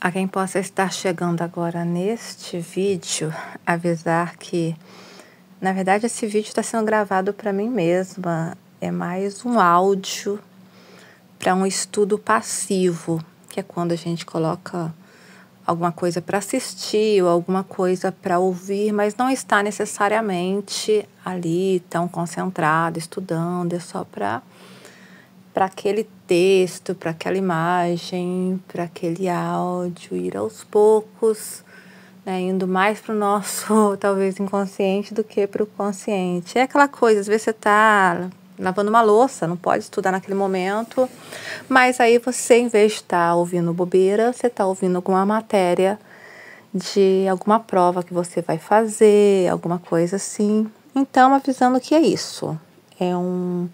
A quem possa estar chegando agora neste vídeo, avisar que, na verdade, esse vídeo está sendo gravado para mim mesma. É mais um áudio para um estudo passivo, que é quando a gente coloca alguma coisa para assistir ou alguma coisa para ouvir, mas não está necessariamente ali tão concentrado, estudando, é só para aquele texto, para aquela imagem, para aquele áudio, ir aos poucos, né, indo mais para o nosso, talvez, inconsciente do que para o consciente. É aquela coisa, às vezes você está lavando uma louça, não pode estudar naquele momento, mas aí você, em vez de estar ouvindo bobeira, você está ouvindo alguma matéria de alguma prova que você vai fazer, alguma coisa assim. Então, avisando que é isso. É um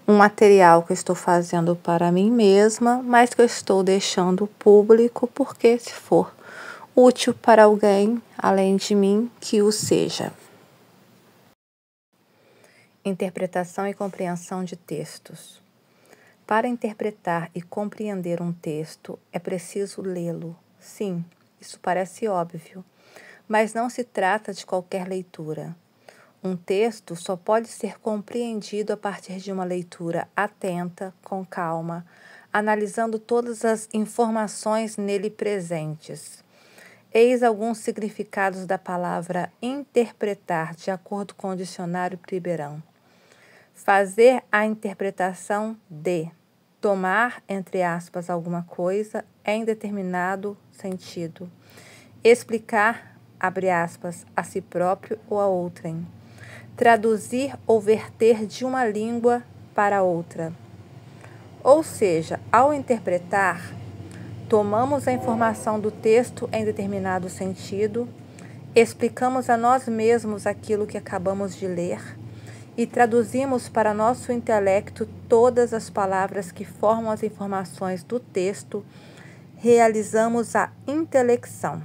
material que eu estou fazendo para mim mesma, mas que eu estou deixando público, porque se for útil para alguém, além de mim, que o seja. Interpretação e compreensão de textos. Para interpretar e compreender um texto, é preciso lê-lo. Sim, isso parece óbvio, mas não se trata de qualquer leitura. Um texto só pode ser compreendido a partir de uma leitura atenta, com calma, analisando todas as informações nele presentes. Eis alguns significados da palavra interpretar, de acordo com o dicionário Priberan. Fazer a interpretação de, tomar, entre aspas, alguma coisa em determinado sentido. Explicar, abre aspas, a si próprio ou a outrem. Traduzir ou verter de uma língua para outra. Ou seja, ao interpretar, tomamos a informação do texto em determinado sentido, explicamos a nós mesmos aquilo que acabamos de ler e traduzimos para nosso intelecto todas as palavras que formam as informações do texto, realizamos a intelecção.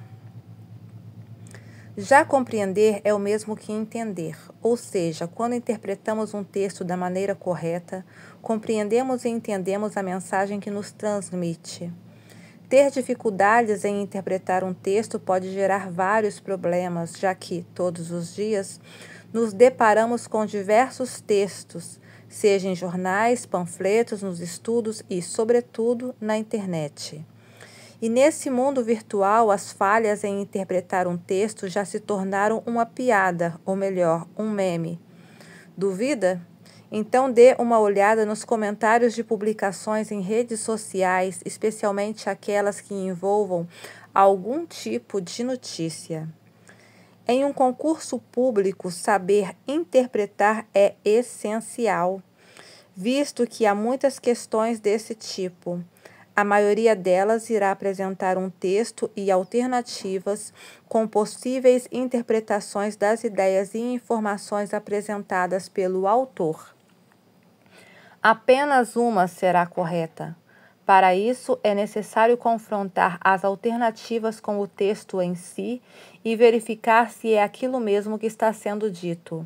Já compreender é o mesmo que entender, ou seja, quando interpretamos um texto da maneira correta, compreendemos e entendemos a mensagem que nos transmite. Ter dificuldades em interpretar um texto pode gerar vários problemas, já que, todos os dias, nos deparamos com diversos textos, seja em jornais, panfletos, nos estudos e, sobretudo, na internet. E nesse mundo virtual, as falhas em interpretar um texto já se tornaram uma piada, ou melhor, um meme. Duvida? Então dê uma olhada nos comentários de publicações em redes sociais, especialmente aquelas que envolvam algum tipo de notícia. Em um concurso público, saber interpretar é essencial, visto que há muitas questões desse tipo. A maioria delas irá apresentar um texto e alternativas com possíveis interpretações das ideias e informações apresentadas pelo autor. Apenas uma será correta. Para isso, é necessário confrontar as alternativas com o texto em si e verificar se é aquilo mesmo que está sendo dito.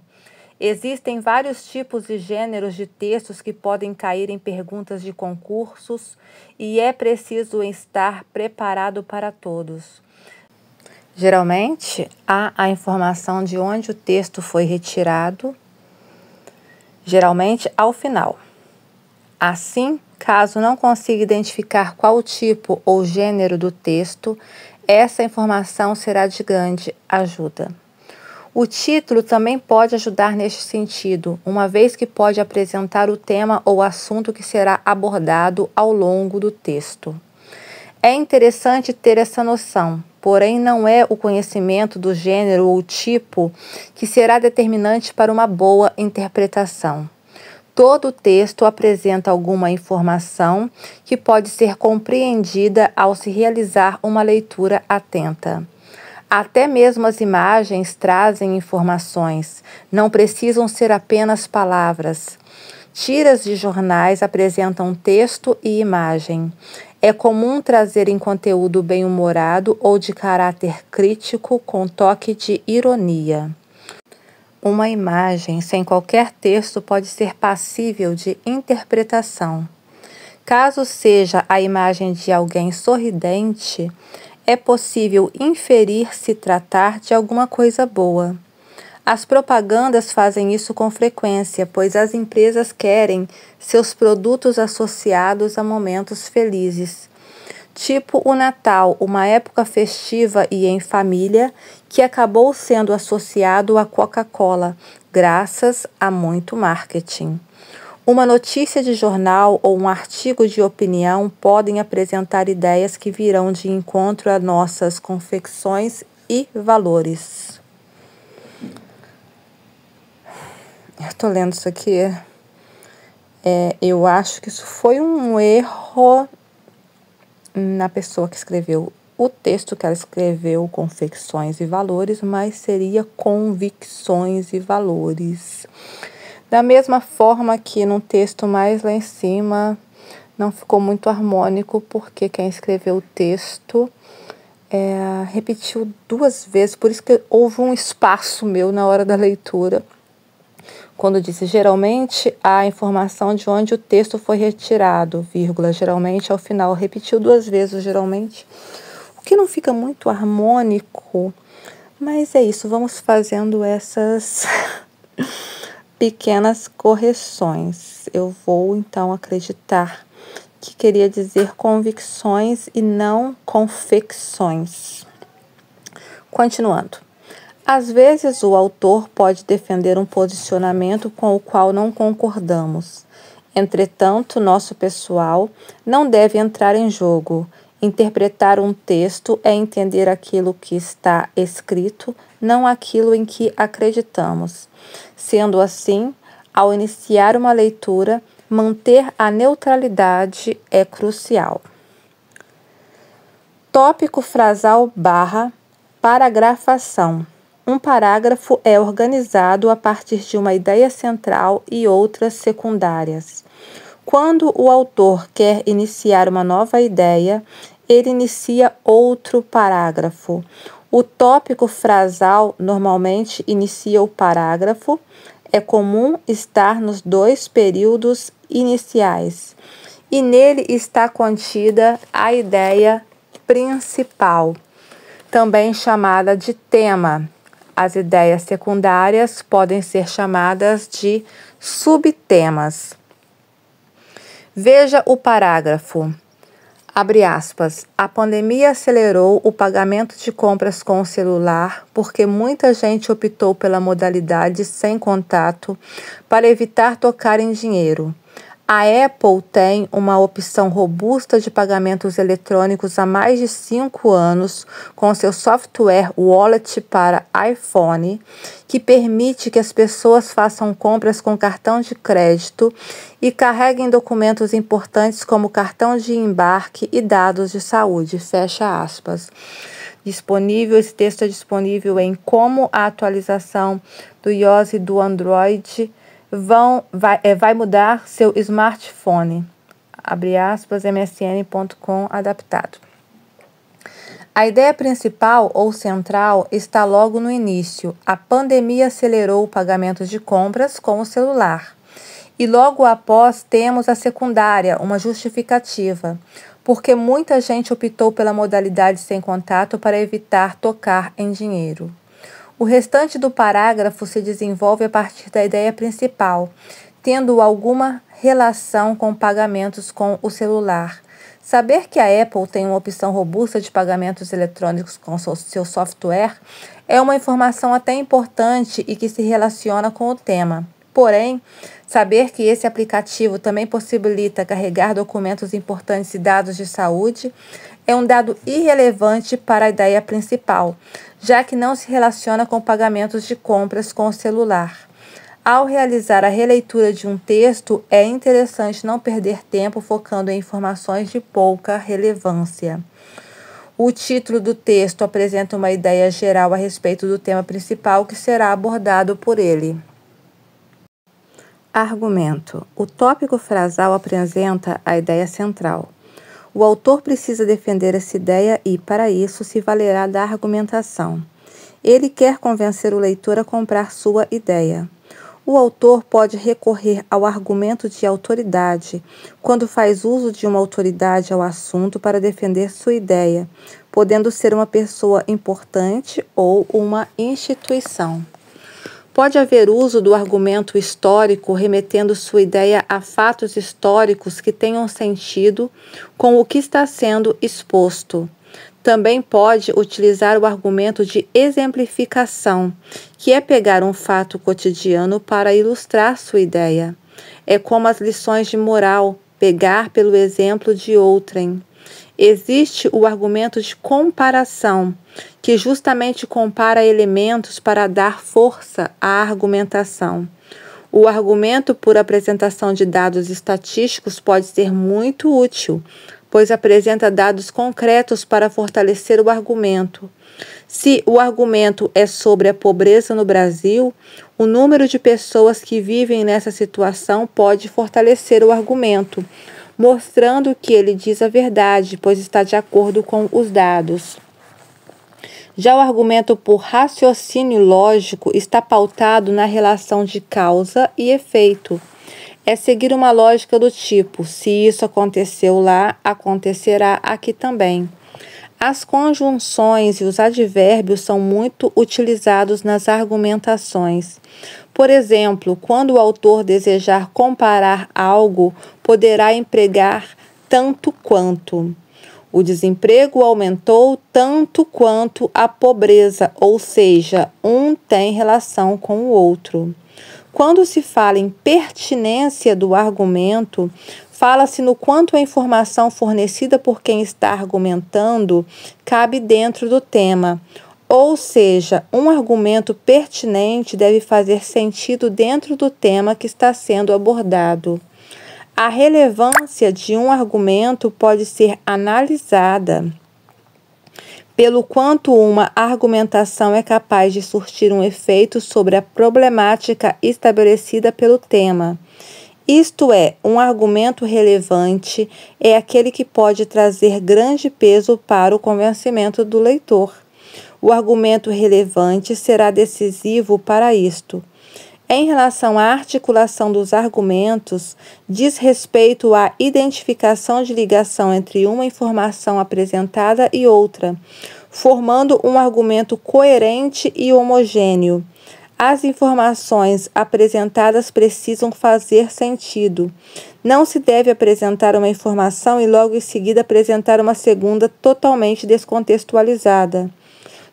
Existem vários tipos e gêneros de textos que podem cair em perguntas de concursos e é preciso estar preparado para todos. Geralmente, há a informação de onde o texto foi retirado, geralmente ao final. Assim, caso não consiga identificar qual o tipo ou gênero do texto, essa informação será de grande ajuda. O título também pode ajudar neste sentido, uma vez que pode apresentar o tema ou assunto que será abordado ao longo do texto. É interessante ter essa noção, porém não é o conhecimento do gênero ou tipo que será determinante para uma boa interpretação. Todo texto apresenta alguma informação que pode ser compreendida ao se realizar uma leitura atenta. Até mesmo as imagens trazem informações, não precisam ser apenas palavras. Tiras de jornais apresentam texto e imagem. É comum trazerem conteúdo bem-humorado ou de caráter crítico com toque de ironia. Uma imagem sem qualquer texto pode ser passível de interpretação. Caso seja a imagem de alguém sorridente, é possível inferir se tratar de alguma coisa boa. As propagandas fazem isso com frequência, pois as empresas querem seus produtos associados a momentos felizes. Tipo o Natal, uma época festiva e em família, que acabou sendo associado à Coca-Cola, graças a muito marketing. Uma notícia de jornal ou um artigo de opinião podem apresentar ideias que virão de encontro a nossas convicções e valores. Eu tô lendo isso aqui. Eu acho que isso foi um erro na pessoa que escreveu o texto, que ela escreveu confecções e valores, mas seria convicções e valores. Da mesma forma que no texto mais lá em cima não ficou muito harmônico, porque quem escreveu o texto repetiu 2 vezes, por isso que houve um espaço meu na hora da leitura. Quando disse geralmente a informação de onde o texto foi retirado, vírgula, geralmente ao final, repetiu 2 vezes o geralmente, o que não fica muito harmônico, mas é isso, vamos fazendo essas pequenas correções. Eu vou então acreditar que queria dizer convicções e não confecções. Continuando. Às vezes, o autor pode defender um posicionamento com o qual não concordamos. Entretanto, nosso pessoal não deve entrar em jogo. Interpretar um texto é entender aquilo que está escrito, não aquilo em que acreditamos. Sendo assim, ao iniciar uma leitura, manter a neutralidade é crucial. Tópico frasal / paragrafação. Um parágrafo é organizado a partir de uma ideia central e outras secundárias. Quando o autor quer iniciar uma nova ideia, ele inicia outro parágrafo. O tópico frasal normalmente inicia o parágrafo. É comum estar nos 2 períodos iniciais, e nele está contida a ideia principal, também chamada de tema. As ideias secundárias podem ser chamadas de subtemas. Veja o parágrafo. Abre aspas. A pandemia acelerou o pagamento de compras com o celular porque muita gente optou pela modalidade sem contato para evitar tocar em dinheiro. A Apple tem uma opção robusta de pagamentos eletrônicos há mais de 5 anos com seu software Wallet para iPhone, que permite que as pessoas façam compras com cartão de crédito e carreguem documentos importantes como cartão de embarque e dados de saúde. Fecha aspas. Esse texto é disponível em Como a atualização do iOS e do Android vai mudar seu smartphone. Abre aspas, msn.com adaptado. A ideia principal ou central está logo no início. A pandemia acelerou o pagamento de compras com o celular. E logo após temos a secundária, uma justificativa, porque muita gente optou pela modalidade sem contato para evitar tocar em dinheiro. O restante do parágrafo se desenvolve a partir da ideia principal, tendo alguma relação com pagamentos com o celular. Saber que a Apple tem uma opção robusta de pagamentos eletrônicos com seu software é uma informação até importante e que se relaciona com o tema. Porém, saber que esse aplicativo também possibilita carregar documentos importantes e dados de saúde é um dado irrelevante para a ideia principal, já que não se relaciona com pagamentos de compras com o celular. Ao realizar a releitura de um texto, é interessante não perder tempo focando em informações de pouca relevância. O título do texto apresenta uma ideia geral a respeito do tema principal que será abordado por ele. Argumento. O tópico frasal apresenta a ideia central. O autor precisa defender essa ideia e, para isso, se valerá da argumentação. Ele quer convencer o leitor a comprar sua ideia. O autor pode recorrer ao argumento de autoridade quando faz uso de uma autoridade ao assunto para defender sua ideia, podendo ser uma pessoa importante ou uma instituição. Pode haver uso do argumento histórico remetendo sua ideia a fatos históricos que tenham sentido com o que está sendo exposto. Também pode utilizar o argumento de exemplificação, que é pegar um fato cotidiano para ilustrar sua ideia. É como as lições de moral, pegar pelo exemplo de outrem. Existe o argumento de comparação, que justamente compara elementos para dar força à argumentação. O argumento por apresentação de dados estatísticos pode ser muito útil, pois apresenta dados concretos para fortalecer o argumento. Se o argumento é sobre a pobreza no Brasil, o número de pessoas que vivem nessa situação pode fortalecer o argumento, mostrando que ele diz a verdade, pois está de acordo com os dados. Já o argumento por raciocínio lógico está pautado na relação de causa e efeito. É seguir uma lógica do tipo: se isso aconteceu lá, acontecerá aqui também. As conjunções e os advérbios são muito utilizados nas argumentações. Por exemplo, quando o autor desejar comparar algo, poderá empregar tanto quanto. O desemprego aumentou tanto quanto a pobreza, ou seja, um tem relação com o outro. Quando se fala em pertinência do argumento, fala-se no quanto a informação fornecida por quem está argumentando cabe dentro do tema. Ou seja, um argumento pertinente deve fazer sentido dentro do tema que está sendo abordado. A relevância de um argumento pode ser analisada pelo quanto uma argumentação é capaz de surtir um efeito sobre a problemática estabelecida pelo tema. Isto é, um argumento relevante é aquele que pode trazer grande peso para o convencimento do leitor. O argumento relevante será decisivo para isto. Em relação à articulação dos argumentos, diz respeito à identificação de ligação entre uma informação apresentada e outra, formando um argumento coerente e homogêneo. As informações apresentadas precisam fazer sentido. Não se deve apresentar uma informação e logo em seguida apresentar uma segunda totalmente descontextualizada.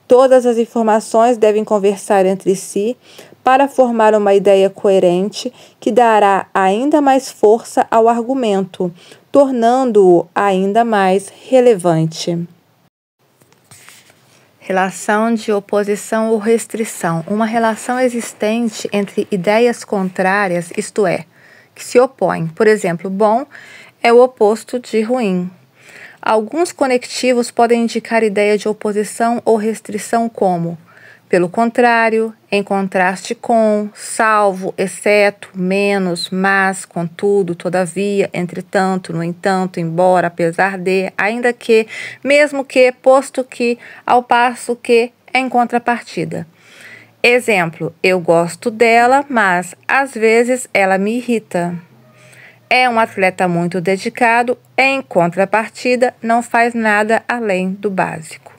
Todas as informações devem conversar entre si para formar uma ideia coerente que dará ainda mais força ao argumento, tornando-o ainda mais relevante. Relação de oposição ou restrição. Uma relação existente entre ideias contrárias, isto é, que se opõem. Por exemplo, bom é o oposto de ruim. Alguns conectivos podem indicar ideia de oposição ou restrição como: pelo contrário, em contraste com, salvo, exceto, menos, mas, contudo, todavia, entretanto, no entanto, embora, apesar de, ainda que, mesmo que, posto que, ao passo que, em contrapartida. Exemplo: eu gosto dela, mas às vezes ela me irrita. É um atleta muito dedicado, em contrapartida, não faz nada além do básico.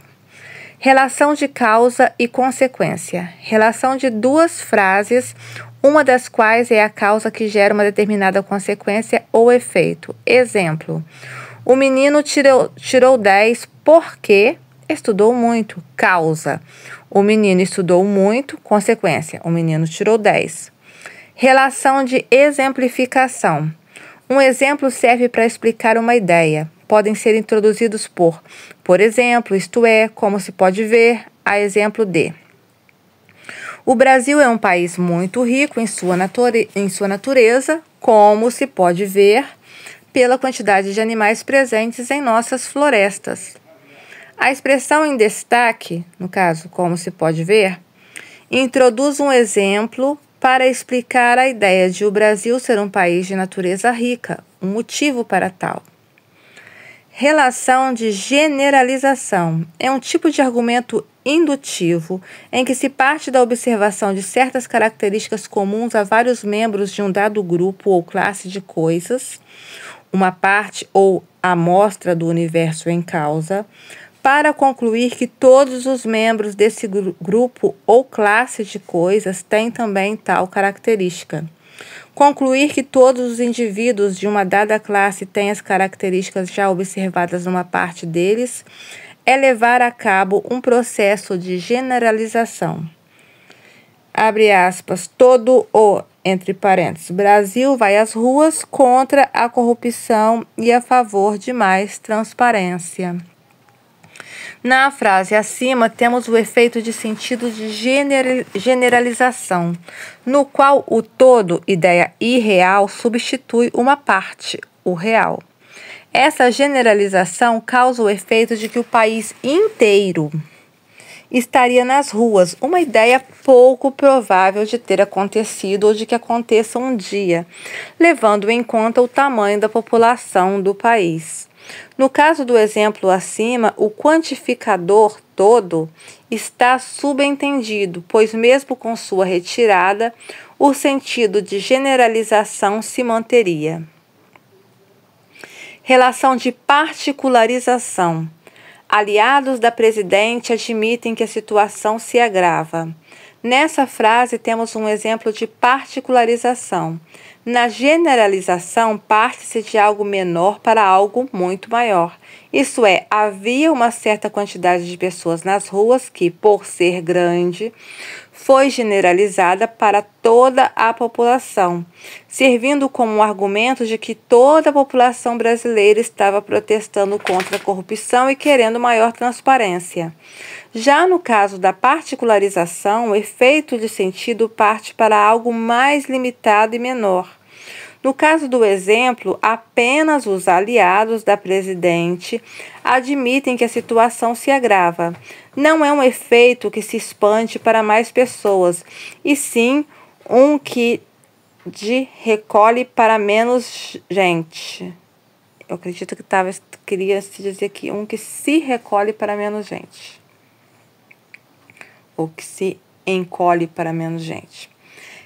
Relação de causa e consequência. Relação de duas frases, uma das quais é a causa que gera uma determinada consequência ou efeito. Exemplo: o menino tirou 10 porque estudou muito. Causa: o menino estudou muito. Consequência: o menino tirou 10. Relação de exemplificação. Um exemplo serve para explicar uma ideia. Podem ser introduzidos por exemplo, isto é, como se pode ver, a exemplo de. O Brasil é um país muito rico em sua natureza, como se pode ver pela quantidade de animais presentes em nossas florestas. A expressão em destaque, no caso, como se pode ver, introduz um exemplo para explicar a ideia de o Brasil ser um país de natureza rica, um motivo para tal. Relação de generalização é um tipo de argumento indutivo em que se parte da observação de certas características comuns a vários membros de um dado grupo ou classe de coisas, uma parte ou amostra do universo em causa, para concluir que todos os membros desse grupo ou classe de coisas têm também tal característica. Concluir que todos os indivíduos de uma dada classe têm as características já observadas numa parte deles é levar a cabo um processo de generalização. Abre aspas, todo o, entre parênteses, Brasil vai às ruas contra a corrupção e a favor de mais transparência. Na frase acima, temos o efeito de sentido de generalização, no qual o todo, ideia irreal, substitui uma parte, o real. Essa generalização causa o efeito de que o país inteiro estaria nas ruas, uma ideia pouco provável de ter acontecido ou de que aconteça um dia, levando em conta o tamanho da população do país. No caso do exemplo acima, o quantificador todo está subentendido, pois mesmo com sua retirada, o sentido de generalização se manteria. Relação de particularização. Aliados da presidente admitem que a situação se agrava. Nessa frase temos um exemplo de particularização. Na generalização, parte-se de algo menor para algo muito maior. Isso é, havia uma certa quantidade de pessoas nas ruas que, por ser grande, foi generalizada para toda a população, servindo como um argumento de que toda a população brasileira estava protestando contra a corrupção e querendo maior transparência. Já no caso da particularização, o efeito de sentido parte para algo mais limitado e menor. No caso do exemplo, apenas os aliados da presidente admitem que a situação se agrava. Não é um efeito que se expande para mais pessoas, e sim um que recolhe para menos gente. Eu acredito que queria se dizer aqui, um que se recolhe para menos gente. Ou que se encolhe para menos gente.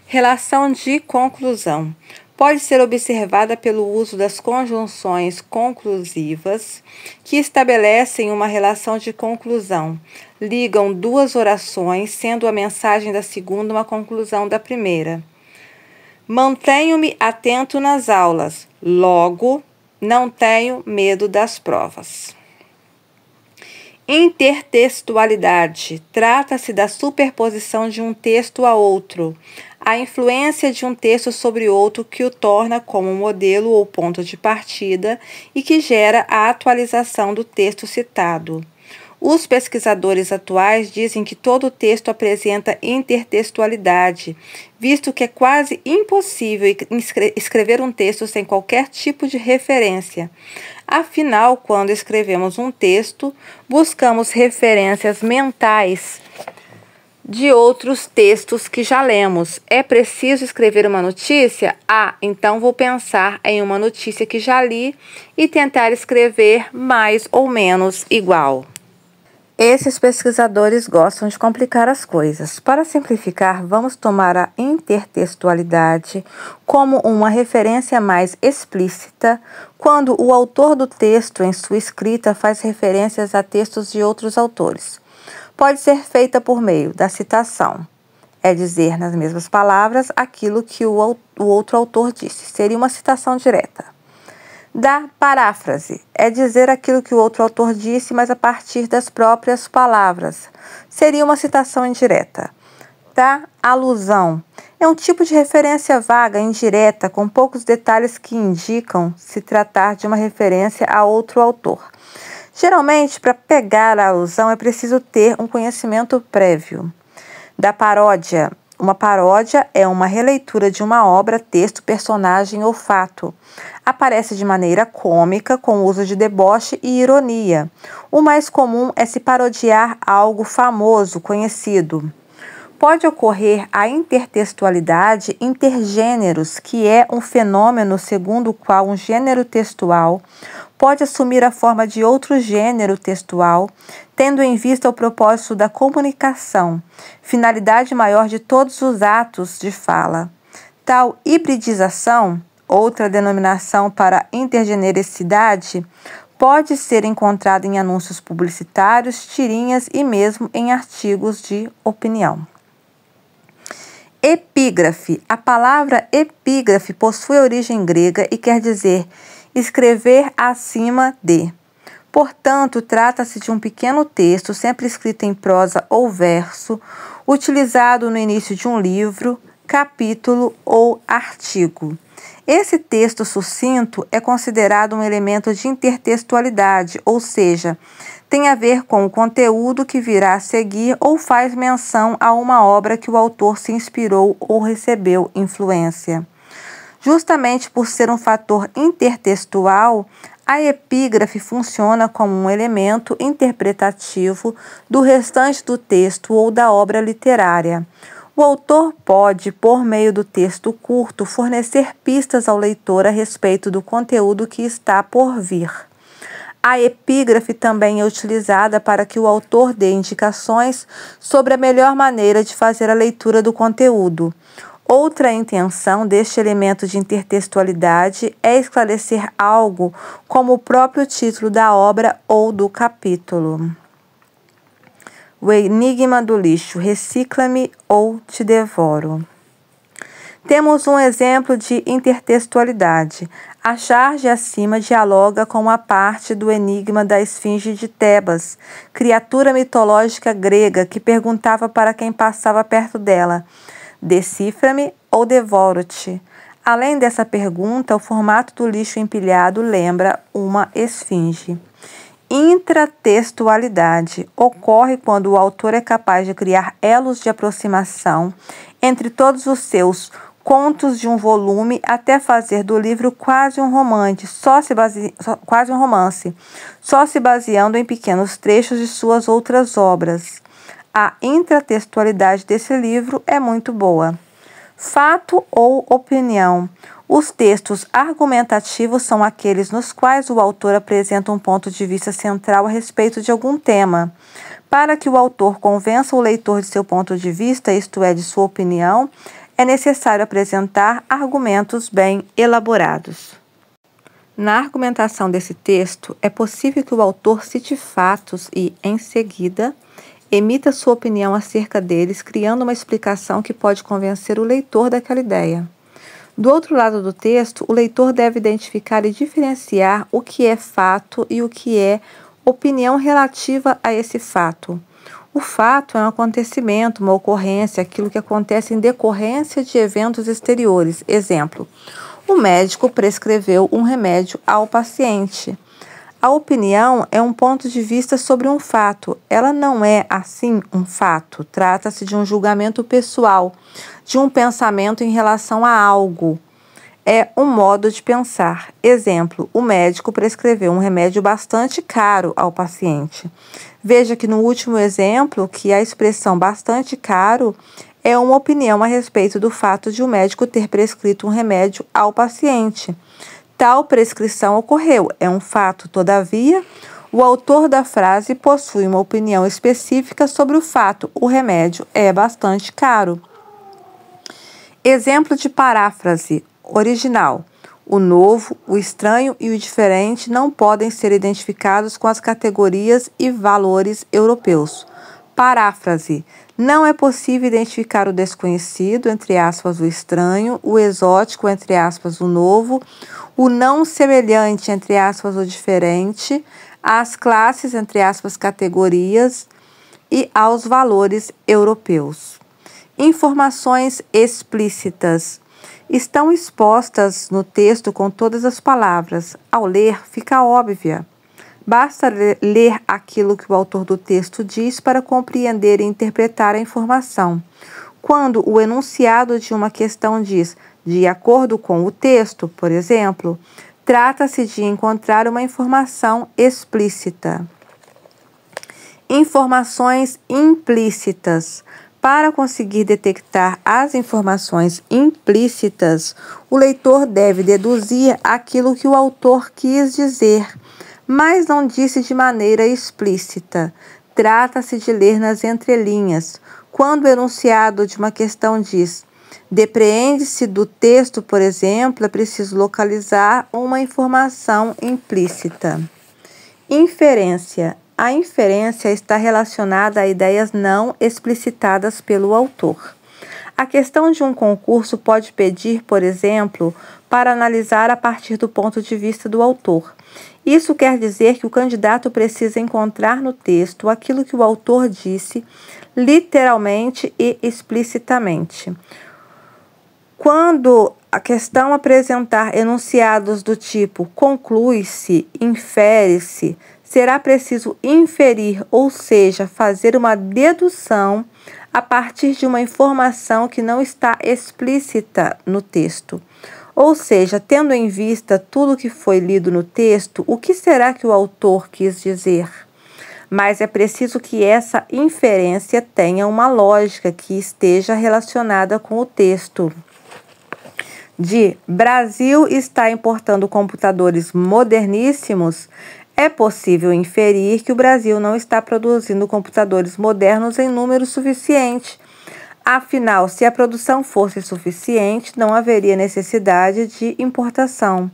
Relação de conclusão. Pode ser observada pelo uso das conjunções conclusivas, que estabelecem uma relação de conclusão. Ligam duas orações, sendo a mensagem da segunda uma conclusão da primeira. Mantenho-me atento nas aulas, logo não tenho medo das provas. Intertextualidade. Trata-se da superposição de um texto a outro, a influência de um texto sobre outro que o torna como modelo ou ponto de partida e que gera a atualização do texto citado. Os pesquisadores atuais dizem que todo texto apresenta intertextualidade, visto que é quase impossível escrever um texto sem qualquer tipo de referência. Afinal, quando escrevemos um texto, buscamos referências mentais de outros textos que já lemos. É preciso escrever uma notícia? Então vou pensar em uma notícia que já li e tentar escrever mais ou menos igual. Esses pesquisadores gostam de complicar as coisas. Para simplificar, vamos tomar a intertextualidade como uma referência mais explícita quando o autor do texto, em sua escrita, faz referências a textos de outros autores. Pode ser feita por meio da citação, é dizer, nas mesmas palavras, aquilo que o outro autor disse. Seria uma citação direta. Da paráfrase, é dizer aquilo que o outro autor disse, mas a partir das próprias palavras. Seria uma citação indireta. Da alusão, é um tipo de referência vaga, indireta, com poucos detalhes que indicam se tratar de uma referência a outro autor. Geralmente, para pegar a alusão, é preciso ter um conhecimento prévio. Da paródia, uma paródia é uma releitura de uma obra, texto, personagem ou fato. Aparece de maneira cômica, com uso de deboche e ironia. O mais comum é se parodiar algo famoso, conhecido. Pode ocorrer a intertextualidade intergêneros, que é um fenômeno segundo o qual um gênero textual pode assumir a forma de outro gênero textual, tendo em vista o propósito da comunicação, finalidade maior de todos os atos de fala. Tal hibridização, outra denominação para intergenericidade, pode ser encontrada em anúncios publicitários, tirinhas e mesmo em artigos de opinião. Epígrafe. A palavra epígrafe possui origem grega e quer dizer escrever acima de. Portanto, trata-se de um pequeno texto, sempre escrito em prosa ou verso, utilizado no início de um livro, capítulo ou artigo. Esse texto sucinto é considerado um elemento de intertextualidade, ou seja, tem a ver com o conteúdo que virá a seguir ou faz menção a uma obra que o autor se inspirou ou recebeu influência. Justamente por ser um fator intertextual, a epígrafe funciona como um elemento interpretativo do restante do texto ou da obra literária. O autor pode, por meio do texto curto, fornecer pistas ao leitor a respeito do conteúdo que está por vir. A epígrafe também é utilizada para que o autor dê indicações sobre a melhor maneira de fazer a leitura do conteúdo. Outra intenção deste elemento de intertextualidade é esclarecer algo como o próprio título da obra ou do capítulo. O enigma do lixo, recicla-me ou te devoro. Temos um exemplo de intertextualidade. A charge acima dialoga com uma parte do enigma da esfinge de Tebas, criatura mitológica grega que perguntava para quem passava perto dela: decifra-me ou devoro-te? Além dessa pergunta, o formato do lixo empilhado lembra uma esfinge. Intratextualidade ocorre quando o autor é capaz de criar elos de aproximação entre todos os seus contos de um volume até fazer do livro quase um romance, só se baseando em pequenos trechos de suas outras obras. A intratextualidade desse livro é muito boa. Fato ou opinião. Os textos argumentativos são aqueles nos quais o autor apresenta um ponto de vista central a respeito de algum tema. Para que o autor convença o leitor de seu ponto de vista, isto é, de sua opinião, é necessário apresentar argumentos bem elaborados. Na argumentação desse texto, é possível que o autor cite fatos e, em seguida, emita sua opinião acerca deles, criando uma explicação que pode convencer o leitor daquela ideia. Do outro lado do texto, o leitor deve identificar e diferenciar o que é fato e o que é opinião relativa a esse fato. O fato é um acontecimento, uma ocorrência, aquilo que acontece em decorrência de eventos exteriores. Exemplo: o médico prescreveu um remédio ao paciente. A opinião é um ponto de vista sobre um fato. Ela não é, assim, um fato. Trata-se de um julgamento pessoal, de um pensamento em relação a algo. É um modo de pensar. Exemplo: o médico prescreveu um remédio bastante caro ao paciente. Veja que no último exemplo, que a expressão bastante caro é uma opinião a respeito do fato de o médico ter prescrito um remédio ao paciente. Tal prescrição ocorreu, é um fato. Todavia, o autor da frase possui uma opinião específica sobre o fato: o remédio é bastante caro. Exemplo de paráfrase original: o novo, o estranho e o diferente não podem ser identificados com as categorias e valores europeus. Paráfrase: não é possível identificar o desconhecido, entre aspas, o estranho, o exótico, entre aspas, o novo, o não semelhante, entre aspas, o diferente, às classes, entre aspas, categorias, e aos valores europeus. Informações explícitas estão expostas no texto com todas as palavras. Ao ler, fica óbvia. Basta ler aquilo que o autor do texto diz para compreender e interpretar a informação. Quando o enunciado de uma questão diz "de acordo com o texto", por exemplo, trata-se de encontrar uma informação explícita. Informações implícitas. Para conseguir detectar as informações implícitas, o leitor deve deduzir aquilo que o autor quis dizer, mas não disse de maneira explícita. Trata-se de ler nas entrelinhas. Quando o enunciado de uma questão diz: depreende-se do texto, por exemplo, é preciso localizar uma informação implícita. Inferência. A inferência está relacionada a ideias não explicitadas pelo autor. A questão de um concurso pode pedir, por exemplo, para analisar a partir do ponto de vista do autor. Isso quer dizer que o candidato precisa encontrar no texto aquilo que o autor disse, literalmente e explicitamente. Quando a questão apresentar enunciados do tipo conclui-se, infere-se, será preciso inferir, ou seja, fazer uma dedução a partir de uma informação que não está explícita no texto. Ou seja, tendo em vista tudo que foi lido no texto, o que será que o autor quis dizer? Mas é preciso que essa inferência tenha uma lógica que esteja relacionada com o texto. Brasil está importando computadores moderníssimos, é possível inferir que o Brasil não está produzindo computadores modernos em número suficiente. Afinal, se a produção fosse suficiente, não haveria necessidade de importação.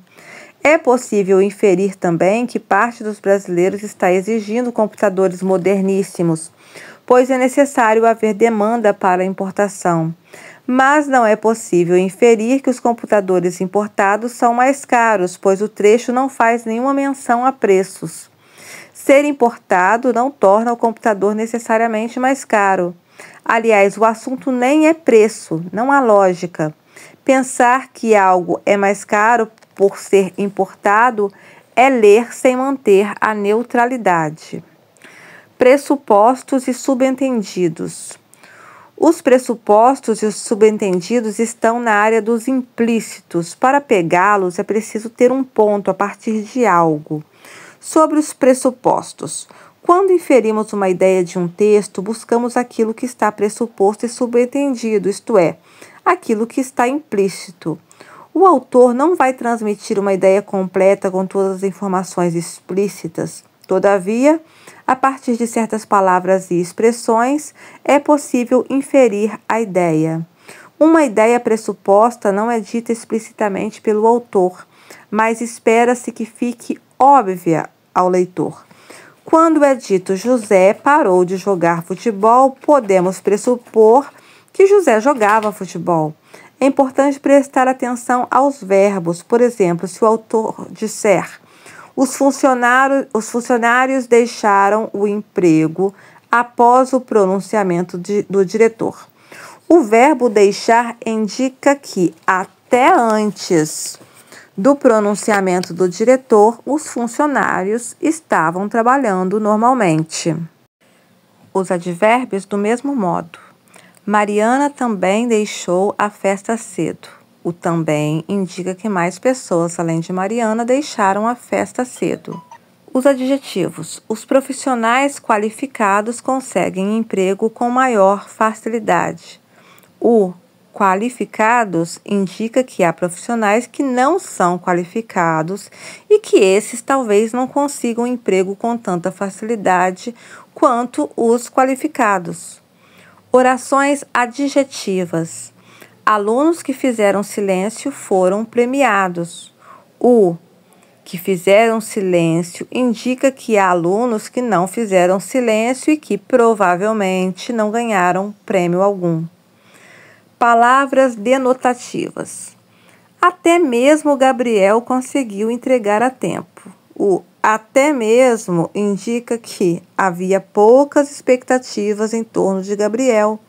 É possível inferir também que parte dos brasileiros está exigindo computadores moderníssimos, pois é necessário haver demanda para a importação. Mas não é possível inferir que os computadores importados são mais caros, pois o trecho não faz nenhuma menção a preços. Ser importado não torna o computador necessariamente mais caro. Aliás, o assunto nem é preço, não há lógica. Pensar que algo é mais caro por ser importado é ler sem manter a neutralidade. Pressupostos e subentendidos. Os pressupostos e os subentendidos estão na área dos implícitos. Para pegá-los, é preciso ter um ponto a partir de algo. Sobre os pressupostos. Quando inferimos uma ideia de um texto, buscamos aquilo que está pressuposto e subentendido, isto é, aquilo que está implícito. O autor não vai transmitir uma ideia completa com todas as informações explícitas. Todavia, a partir de certas palavras e expressões, é possível inferir a ideia. Uma ideia pressuposta não é dita explicitamente pelo autor, mas espera-se que fique óbvia ao leitor. Quando é dito José parou de jogar futebol, podemos pressupor que José jogava futebol. É importante prestar atenção aos verbos. Por exemplo, se o autor disser: os funcionários deixaram o emprego após o pronunciamento do diretor. O verbo deixar indica que, até antes do pronunciamento do diretor, os funcionários estavam trabalhando normalmente. Os advérbios do mesmo modo. Mariana também deixou a festa cedo. O também indica que mais pessoas, além de Mariana, deixaram a festa cedo. Os adjetivos. Os profissionais qualificados conseguem emprego com maior facilidade. O qualificados indica que há profissionais que não são qualificados e que esses talvez não consigam emprego com tanta facilidade quanto os qualificados. Orações adjetivas. Alunos que fizeram silêncio foram premiados. O que fizeram silêncio indica que há alunos que não fizeram silêncio e que provavelmente não ganharam prêmio algum. Palavras denotativas. Até mesmo Gabriel conseguiu entregar a tempo. O até mesmo indica que havia poucas expectativas em torno de Gabriel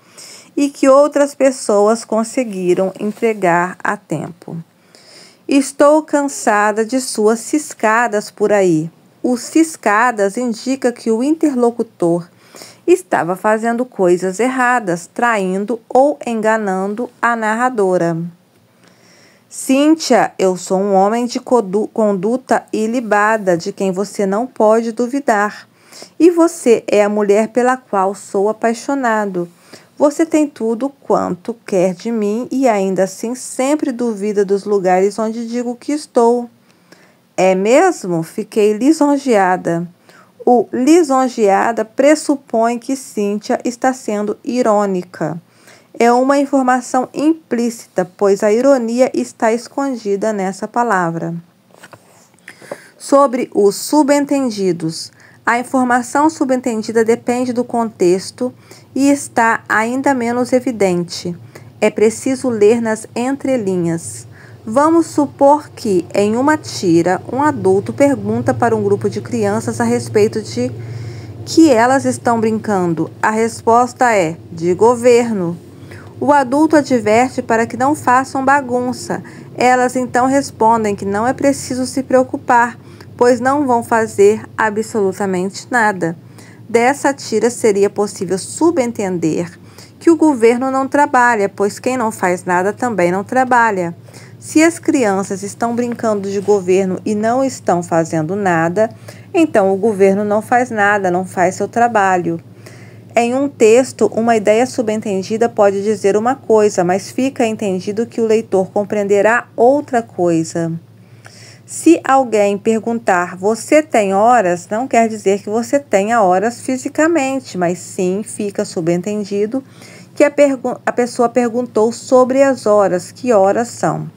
e que outras pessoas conseguiram entregar a tempo. Estou cansada de suas ciscadas por aí. O ciscadas indica que o interlocutor estava fazendo coisas erradas, traindo ou enganando a narradora. Cíntia, eu sou um homem de conduta ilibada, de quem você não pode duvidar. E você é a mulher pela qual sou apaixonado. Você tem tudo quanto quer de mim e ainda assim sempre duvida dos lugares onde digo que estou. É mesmo? Fiquei lisonjeada. O lisonjeada pressupõe que Cíntia está sendo irônica. É uma informação implícita, pois a ironia está escondida nessa palavra. Sobre os subentendidos. A informação subentendida depende do contexto e está ainda menos evidente. É preciso ler nas entrelinhas. Vamos supor que, em uma tira, um adulto pergunta para um grupo de crianças a respeito de que elas estão brincando. A resposta é: de governo. O adulto adverte para que não façam bagunça. Elas então respondem que não é preciso se preocupar, pois não vão fazer absolutamente nada. Dessa tira seria possível subentender que o governo não trabalha, pois quem não faz nada também não trabalha. Se as crianças estão brincando de governo e não estão fazendo nada, então o governo não faz nada, não faz seu trabalho. Em um texto, uma ideia subentendida pode dizer uma coisa, mas fica entendido que o leitor compreenderá outra coisa. Se alguém perguntar, você tem horas, não quer dizer que você tenha horas fisicamente, mas sim fica subentendido que a pessoa perguntou sobre as horas, que horas são.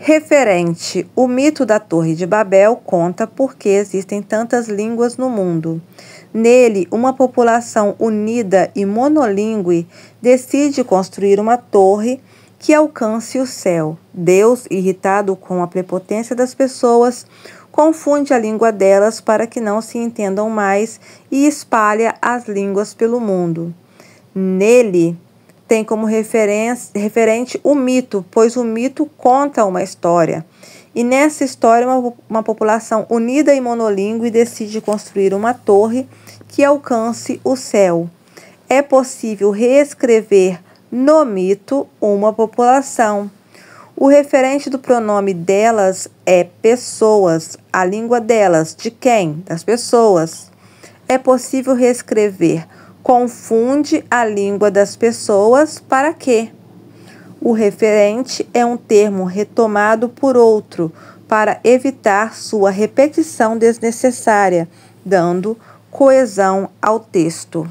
Referente, o mito da Torre de Babel conta por que existem tantas línguas no mundo. Nele, uma população unida e monolíngue decide construir uma torre que alcance o céu. Deus, irritado com a prepotência das pessoas, confunde a língua delas para que não se entendam mais e espalha as línguas pelo mundo. Nele, tem como referente o mito, pois o mito conta uma história. E nessa história, uma população unida e monolíngue decide construir uma torre que alcance o céu. É possível reescrever no mito uma população. O referente do pronome delas é pessoas. A língua delas, de quem? Das pessoas. É possível reescrever confunde a língua das pessoas para quê? O referente é um termo retomado por outro para evitar sua repetição desnecessária, dando coesão ao texto.